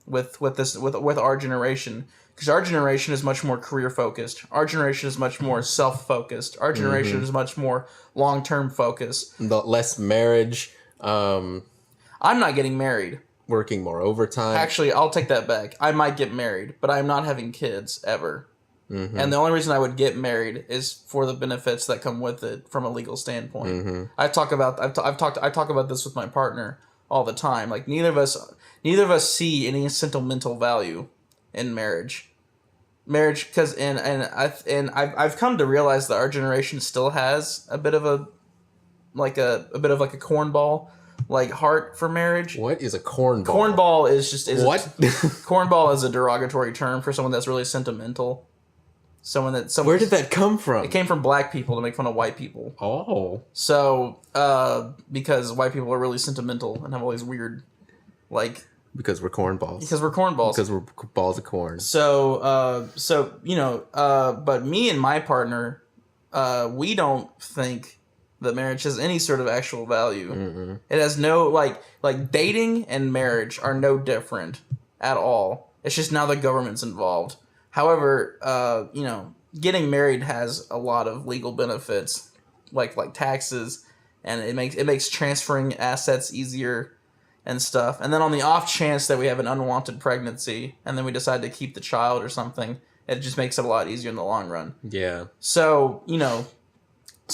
with our generation. Because our generation is much more career focused. Our generation is much more self focused. Our generation is much more long term focused. Less marriage. I'm not getting married. Working more overtime. Actually, I'll take that back. I might get married, but I'm not having kids ever. Mm-hmm. And the only reason I would get married is for the benefits that come with it from a legal standpoint. Mm-hmm. I talk about this with my partner all the time. Like neither of us see any sentimental value in marriage, because I've come to realize that our generation still has a bit of a cornball like heart for marriage. What is a cornball? Cornball is what? Cornball is a derogatory term for someone that's really sentimental. Where did that come from? It came from black people to make fun of white people. Oh. So, because white people are really sentimental and have all these weird, like... Because we're cornballs. Because we're cornballs. Because we're balls of corn. So, but me and my partner, we don't think that marriage has any sort of actual value. Mm-mm. It has no, like dating and marriage are no different at all. It's just now the government's involved. However, getting married has a lot of legal benefits, like taxes, and it makes transferring assets easier and stuff. And then on the off chance that we have an unwanted pregnancy, and then we decide to keep the child or something, it just makes it a lot easier in the long run. Yeah. So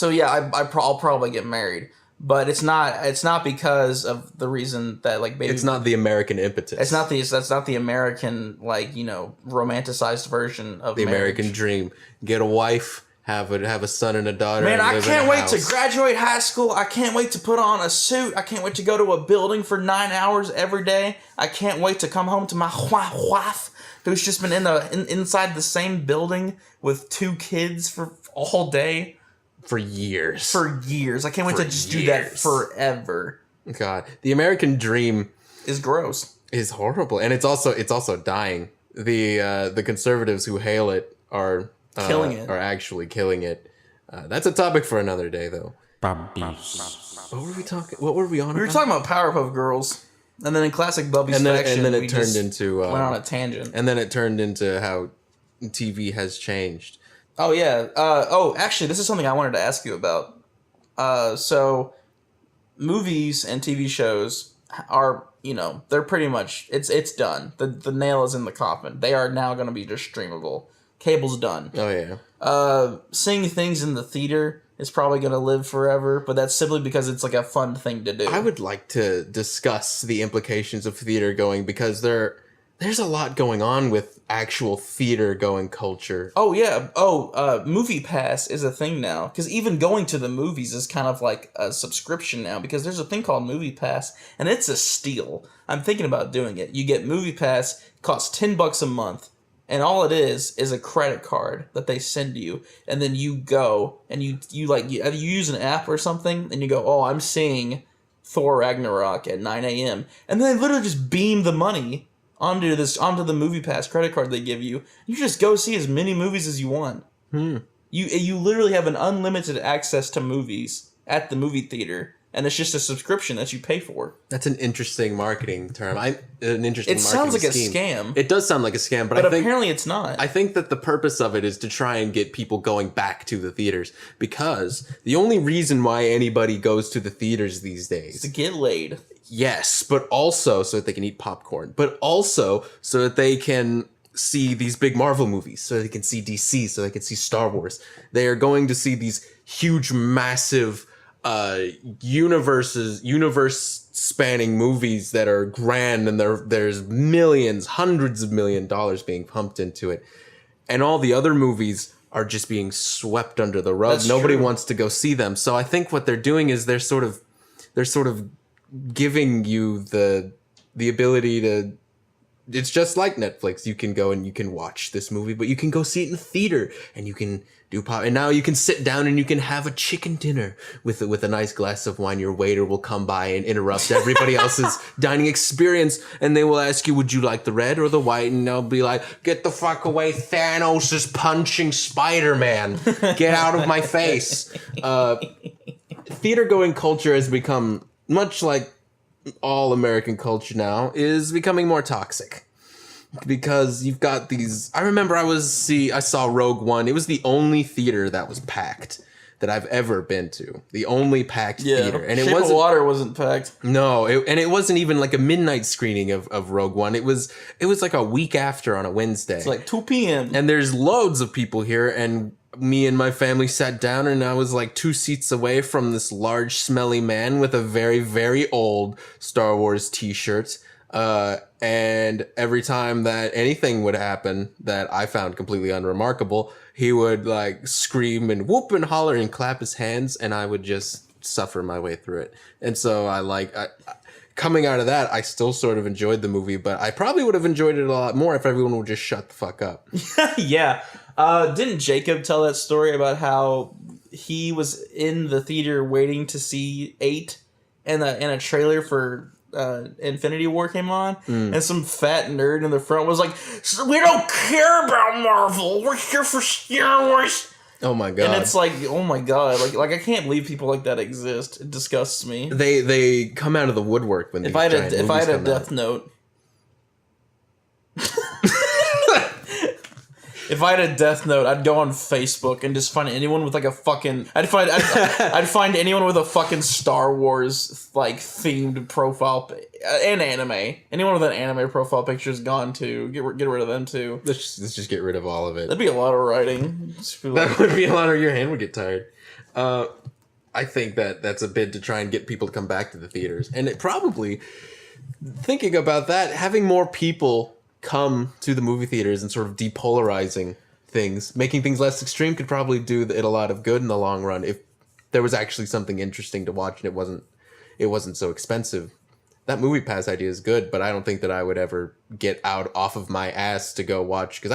I'll probably get married. But it's not because of the reason that like baby. It's not the American impetus. That's not the American romanticized version of the marriage. American dream. Get a wife, have a son and a daughter. Man, and I can't wait to house. graduate high school. I can't wait to put on a suit. I can't wait to go to a building for 9 hours every day. I can't wait to come home to my wife who's just been inside the same building with 2 kids for all day. For years. I can't wait to just do that forever. God, the American dream is gross. Is horrible, and it's also dying. The conservatives who hail it are killing it. Are actually killing it. That's a topic for another day, though. Bubbies. What were we talking? What were we on? We were talking about Powerpuff Girls, and then in classic Bubbies fashion, and then it turned into went on a tangent, and then it turned into how TV has changed. Oh, yeah. Actually, this is something I wanted to ask you about. So, movies and TV shows are, they're pretty much, it's done. The nail is in the coffin. They are now going to be just streamable. Cable's done. Oh, yeah. Seeing things in the theater is probably going to live forever, but that's simply because it's like a fun thing to do. I would like to discuss the implications of theater going, because there's a lot going on with actual theater going culture. Oh, yeah. Movie Pass is a thing now. Because even going to the movies is kind of like a subscription now. Because there's a thing called Movie Pass, and it's a steal. I'm thinking about doing it. You get Movie Pass, it costs $10 a month. And all it is a credit card that they send you. And then you go, and you use an app or something, and you go, oh, I'm seeing Thor Ragnarok at 9 a.m. And then they literally just beam the money onto the Movie Pass credit card they give you. You just go see as many movies as you want. You literally have an unlimited access to movies at the movie theater, and it's just a subscription that you pay for. That's an interesting marketing term. It sounds like scheme. a scam. It does sound like a scam, but apparently it's not. I think that the purpose of it is to try and get people going back to the theaters, because the only reason why anybody goes to the theaters these days to get laid. Yes, but also so that they can eat popcorn, but also so that they can see these big Marvel movies, so they can see DC, so they can see Star Wars. They are going to see these huge, massive universe spanning movies that are grand, and there's millions, hundreds of $1 million being pumped into it, and all the other movies are just being swept under the rug. That's Nobody true. wants to go see them. So I think what they're doing is they're sort of giving you the ability to. It's just like Netflix. You can go and you can watch this movie, but you can go see it in the theater, and you can do pop. And now you can sit down and you can have a chicken dinner with a nice glass of wine. Your waiter will come by and interrupt everybody else's dining experience, and they will ask you, "Would you like the red or the white?" And they'll be like, "Get the fuck away! Thanos is punching Spider-Man. Get out of my face!" Theater-going culture has become, much like all American culture now, is becoming more toxic, because you've got these. I remember I saw Rogue One. It was the only theater that was packed that I've ever been to. The only packed theater, and Shape of Water wasn't packed. No, and it wasn't even like a midnight screening of Rogue One. It was like a week after on a Wednesday. It's like 2 p.m. And there's loads of people here, and me and my family sat down, and I was like 2 seats away from this large, smelly man with a very, very old Star Wars t-shirt. And every time that anything would happen that I found completely unremarkable, he would like scream and whoop and holler and clap his hands, and I would just suffer my way through it. And so coming out of that, I still sort of enjoyed the movie, but I probably would have enjoyed it a lot more if everyone would just shut the fuck up. Yeah. Didn't Jacob tell that story about how he was in the theater waiting to see 8 and a trailer for Infinity War came on, and some fat nerd in the front was like, "We don't care about Marvel. We're here for Star Wars." Oh my god! And it's like, oh my god, like I can't believe people like that exist. It disgusts me. They come out of the woodwork when if I had a Death Note. If I had a Death Note, I'd go on Facebook and just find anyone with like a fucking. I'd find anyone with a fucking Star Wars like themed profile and anime. Anyone with an anime profile picture is gone too. Get rid of them too. Let's just get rid of all of it. That'd be a lot of writing. That would be a lot of. Your hand would get tired. I think that's a bid to try and get people to come back to the theaters, and it probably, thinking about that, having more people come to the movie theaters and sort of depolarizing things, making things less extreme, could probably do it a lot of good in the long run if there was actually something interesting to watch and it wasn't so expensive. That movie pass idea is good, but I don't think that I would ever get out off of my ass to go watch, because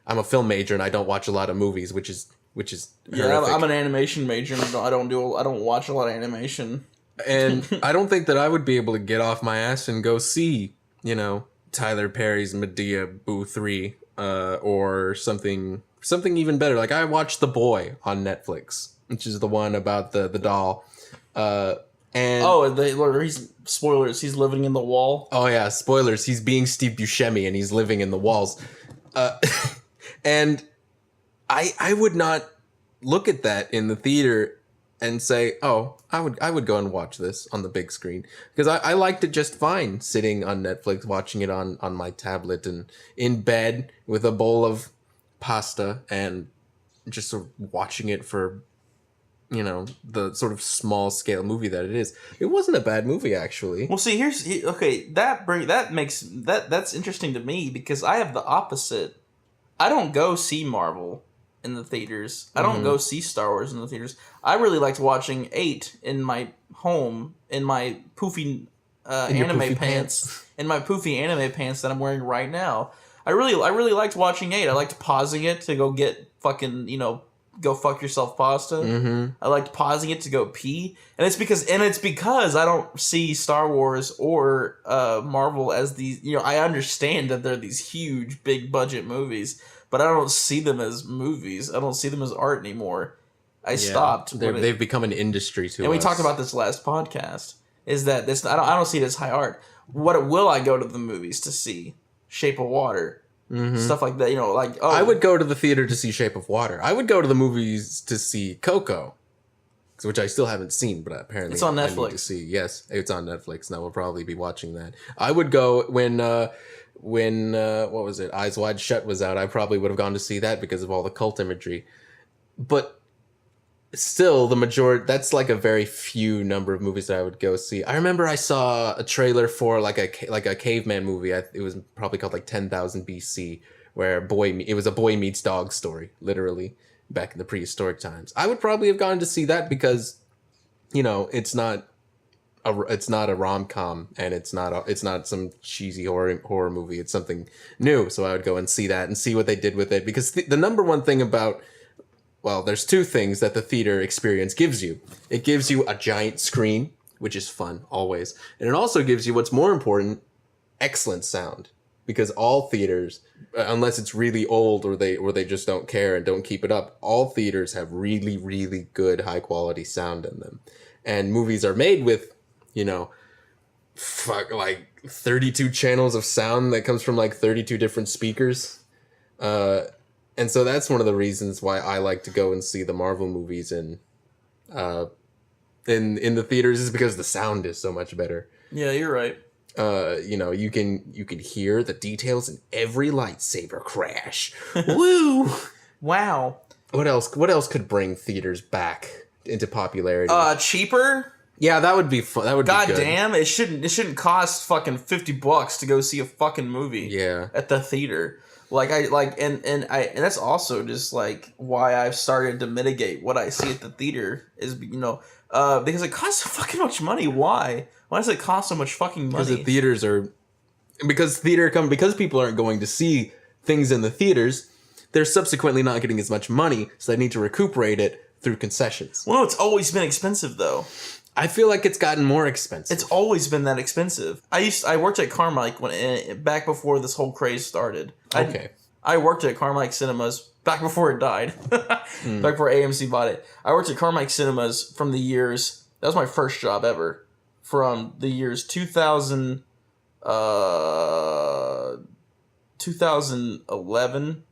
I'm a film major and I don't watch a lot of movies, which is yeah. I'm an animation major and I don't watch a lot of animation, and I don't think that I would be able to get off my ass and go see, Tyler Perry's Medea Boo 3, or something even better. Like I watched The Boy on Netflix, which is the one about the doll. He's spoilers. He's living in the wall. Oh yeah, spoilers. He's being Steve Buscemi and he's living in the walls. And I would not look at that in the theater and say, "Oh, I would go and watch this on the big screen," because I liked it just fine sitting on Netflix, watching it on my tablet and in bed with a bowl of pasta and just sort of watching it for, the sort of small scale movie that it is. It wasn't a bad movie, actually. Well, see, that's interesting to me, because I have the opposite. I don't go see Marvel in the theaters. I don't go see Star Wars in the theaters. I really liked watching 8 in my home in my poofy anime pants. In my poofy anime pants that I'm wearing right now. I really liked watching 8. I liked pausing it to go get fucking, go fuck yourself pasta. Mm-hmm. I liked pausing it to go pee. And it's because I don't see Star Wars or Marvel as these, I understand that they're these huge big budget movies, but I don't see them as movies. I don't see them as art anymore. I stopped. They've become an industry to us. And we talked about this last podcast. Is that this? I don't see it as high art. What will I go to the movies to see? Shape of Water, stuff like that. I would go to the theater to see Shape of Water. I would go to the movies to see Coco, which I still haven't seen, but apparently it's on Netflix. I need to see. Yes, it's on Netflix, and I will probably be watching that. I would go when what was it? Eyes Wide Shut was out. I probably would have gone to see that because of all the cult imagery. But still, the majority, that's like a very few number of movies that I would go see. I remember I saw a trailer for like a caveman movie. It was probably called like 10,000 BC, where it was a boy meets dog story, literally, back in the prehistoric times. I would probably have gone to see that because, it's not a rom-com, and it's not some cheesy horror movie. It's something new. So I would go and see that and see what they did with it, because the number one thing about, well, there's two things that the theater experience gives you. It gives you a giant screen, which is fun, always. And it also gives you, what's more important, excellent sound. Because all theaters, unless it's really old or they just don't care and don't keep it up, all theaters have really, really good, high-quality sound in them. And movies are made with, like 32 channels of sound that comes from like 32 different speakers. And so that's one of the reasons why I like to go and see the Marvel movies in the theaters, is because the sound is so much better. Yeah, you're right. You can hear the details in every lightsaber crash. Woo! Wow. What else could bring theaters back into popularity? Cheaper? Yeah, that would be fun. That would be good. God damn, it shouldn't cost fucking $50 to go see a fucking movie. Yeah. At the theater. And that's also just like why I've started to mitigate what I see at the theater is, because it costs so fucking much money. Why? Why does it cost so much fucking money? Because people aren't going to see things in the theaters, they're subsequently not getting as much money, so they need to recuperate it through concessions. Well, no, it's always been expensive though. I feel like it's gotten more expensive. It's always been that expensive. I worked at Carmike back before this whole craze started. Okay. I worked at Carmike Cinemas back before it died. Back before AMC bought it. I worked at Carmike Cinemas from the years... That was my first job ever. From the years 2011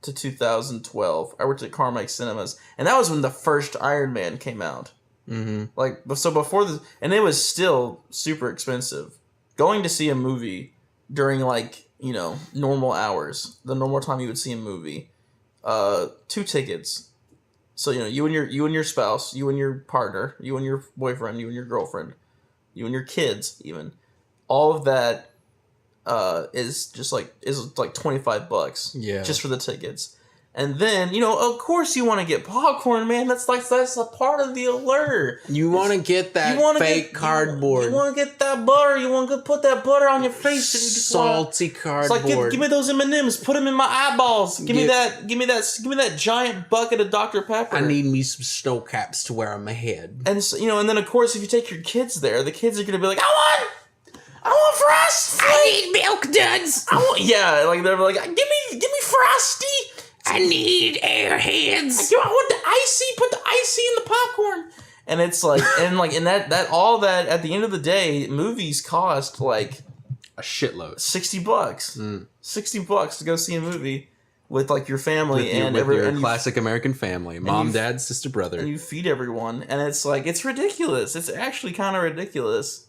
to 2012. I worked at Carmike Cinemas. And that was when the first Iron Man came out. Mm-hmm. So before this, and it was still super expensive. Going to see a movie during normal hours, the normal time you would see a movie, 2 tickets. So you and your spouse, you and your partner, you and your boyfriend, you and your girlfriend, you and your kids, even all of that is like $25. Yeah, just for the tickets. And then, of course you want to get popcorn, man. That's a part of the allure. You want to get that fake cardboard. You want to get that butter. You want to put that butter on your face. Salty cardboard. It's like, give me those M&Ms. Put them in my eyeballs. Give me that giant bucket of Dr. Pepper. I need me some snow caps to wear on my head. And so, and then of course if you take your kids there, the kids are going to be like, I want Frosty. I need milk duds. They're like, give me Frosty. I need Airheads. I want the icy. Put the icy in the popcorn. And it's like, and that all that at the end of the day, movies cost like a shitload. $60. $60 to go see a movie with like your family with your classic American family, mom, dad, sister, brother, and you feed everyone. And it's like, it's ridiculous. It's actually kind of ridiculous,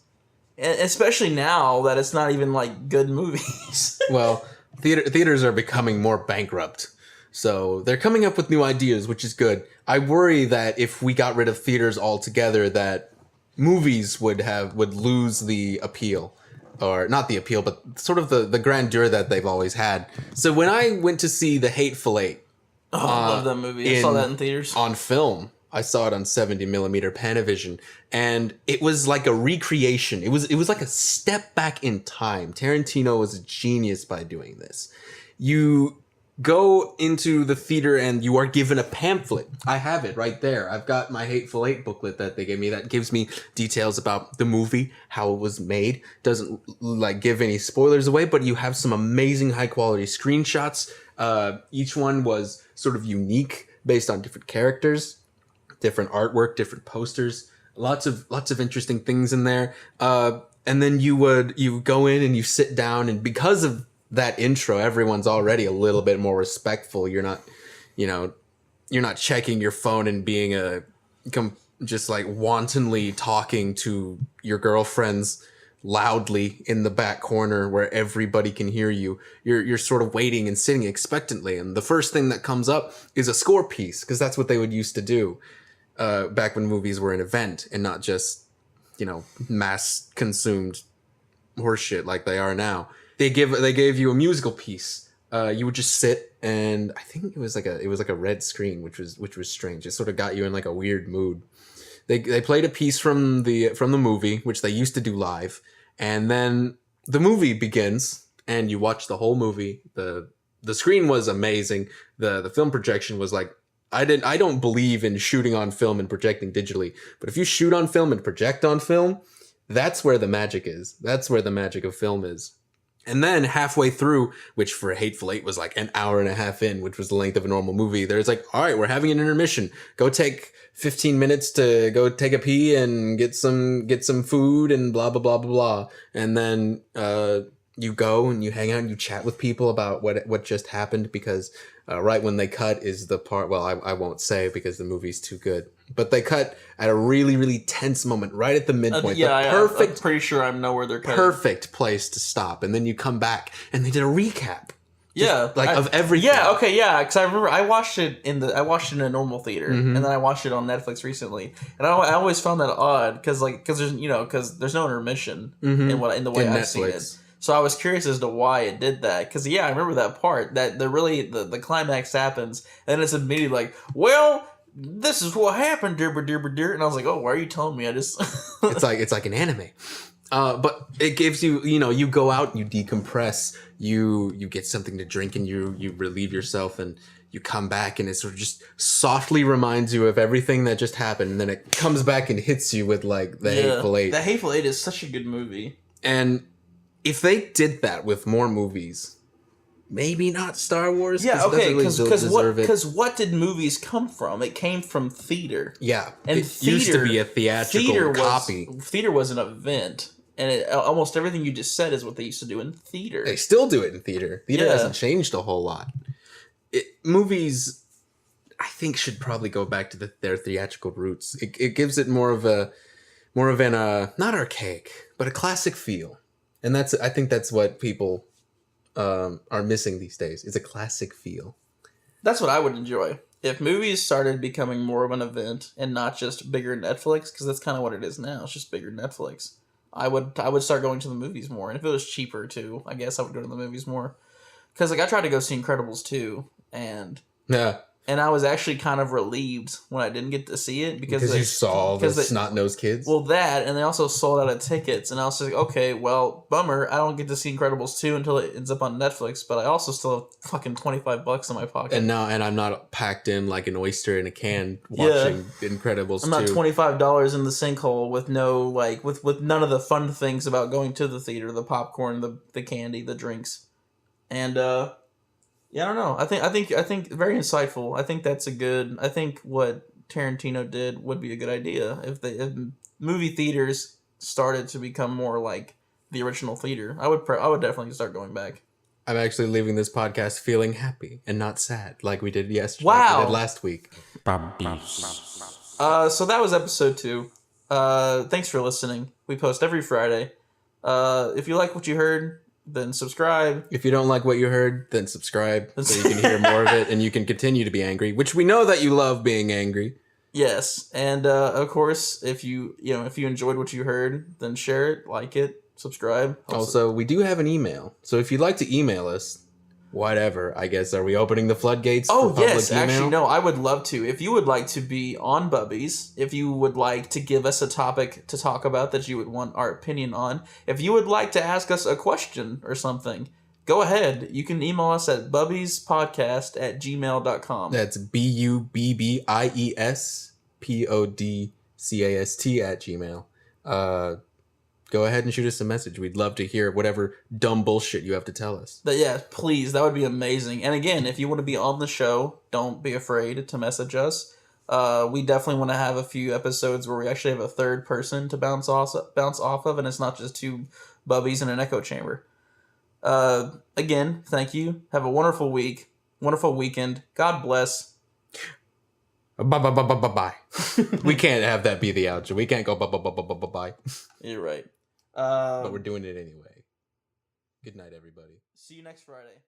and especially now that it's not even like good movies. Well, theaters are becoming more bankrupt. So they're coming up with new ideas, which is good. I worry that if we got rid of theaters altogether, that movies would lose the appeal. Or not the appeal, but sort of the grandeur that they've always had. So when I went to see The Hateful Eight... I love that movie. I saw that in theaters. On film. I saw it on 70mm Panavision. And it was like a recreation. It was like a step back in time. Tarantino was a genius by doing this. You go into the theater and you are given a pamphlet. I have it right there. I've got my Hateful Eight booklet that they gave me that gives me details about the movie, how it was made. Doesn't like give any spoilers away, but you have some amazing high quality screenshots. Each one was sort of unique based on different characters, different artwork, different posters, lots of interesting things in there. And then you go in and you sit down, and because of that intro, everyone's already a little bit more respectful. You're not, you're not checking your phone and being just like wantonly talking to your girlfriends loudly in the back corner where everybody can hear you. You're sort of waiting and sitting expectantly, and the first thing that comes up is a score piece, because that's what they would used to do back when movies were an event and not just mass consumed horseshit like they are now. They gave you a musical piece. You would just sit, and I think it was like a red screen, which was strange. It sort of got you in like a weird mood. They played a piece from the movie, which they used to do live, and then the movie begins, and you watch the whole movie. The screen was amazing. The film projection was like, I don't believe in shooting on film and projecting digitally, but if you shoot on film and project on film, that's where the magic is. That's where the magic of film is. And then halfway through, which for Hateful Eight was like an hour and a half in, which was the length of a normal movie, there's like, all right, we're having an intermission. Go take 15 minutes to go take a pee and get some food and blah, blah, blah, blah, blah. And then you go and you hang out and you chat with people about what just happened, because right when they cut is the part, well, I won't say because the movie's too good, but they cut at a really, really tense moment right at the midpoint. I'm pretty sure I know where they're cutting. Perfect place to stop. And then you come back and they did a recap. Of everything. Yeah, okay, yeah. Because I remember I watched it in a normal theater, and then I watched it on Netflix recently, and I always found that odd because there's no intermission in the way I've seen it. So I was curious as to why it did that. Because I remember that part that the climax happens, and it's immediately like, well, this is what happened, and I was like, oh, why are you telling me? I just it's like an anime. But it gives you, you go out, you decompress, you get something to drink, and you relieve yourself, and you come back, and it sort of just softly reminds you of everything that just happened, and then it comes back and hits you with like the Hateful Eight. The Hateful Eight is such a good movie. And if they did that with more movies, maybe not Star Wars. Yeah, okay, because what did movies come from? It came from theater. Yeah, and it used to be a theatrical copy. Theater was an event. And almost everything you just said is what they used to do in theater. They still do it in theater. Theater hasn't changed a whole lot. Movies, I think, should probably go back to their theatrical roots. It gives it more of an not archaic, but a classic feel. And I think that's what people are missing these days. Is a classic feel. That's what I would enjoy. If movies started becoming more of an event and not just bigger Netflix, because that's kind of what it is now. It's just bigger Netflix. I would start going to the movies more, and if it was cheaper too, I guess I would go to the movies more. Because I tried to go see Incredibles 2, and I was actually kind of relieved when I didn't get to see it because you saw the snot-nosed kids. Well, that, and they also sold out of tickets, and I was like, okay, well, bummer, I don't get to see Incredibles 2 until it ends up on Netflix, but I also still have fucking $25 in my pocket. And I'm not packed in like an oyster in a can watching Incredibles 2. I'm not $25 in the sinkhole with no with none of the fun things about going to the theater, the popcorn, the candy, the drinks, and I don't know. I think very insightful. I think that's I think what Tarantino did would be a good idea if movie theaters started to become more like the original theater. I would definitely start going back. I'm actually leaving this podcast feeling happy and not sad like we did yesterday. Wow. Like we did last week. Bubbies. So that was episode 2. Thanks for listening. We post every Friday. If you like what you heard, then subscribe. If you don't like what you heard, then subscribe so you can hear more of it and you can continue to be angry, which we know that you love being angry. Yes, and of course, if you enjoyed what you heard, then share it, like it, subscribe. Also, we do have an email, so if you'd like to email us, whatever, I guess, are we opening the floodgates? Oh, for yes, email? Actually, no, I would love to. If you would like to be on Bubbies, if you would like to give us a topic to talk about that you would want our opinion on, if you would like to ask us a question or something, go ahead. You can email us at bubbiespodcast@gmail.com. That's BUBBIESPODCAST @gmail. go ahead and shoot us a message. We'd love to hear whatever dumb bullshit you have to tell us. But yeah, please, that would be amazing. And again, if you want to be on the show, don't be afraid to message us. We definitely want to have a few episodes where we actually have a third person to bounce off of, and it's not just two bubbies in an echo chamber. Again, thank you. Have a wonderful week, wonderful weekend. God bless. Bye. We can't have that be the outro. We can't go bye. You're right. But we're doing it anyway. Good night, everybody. See you next Friday.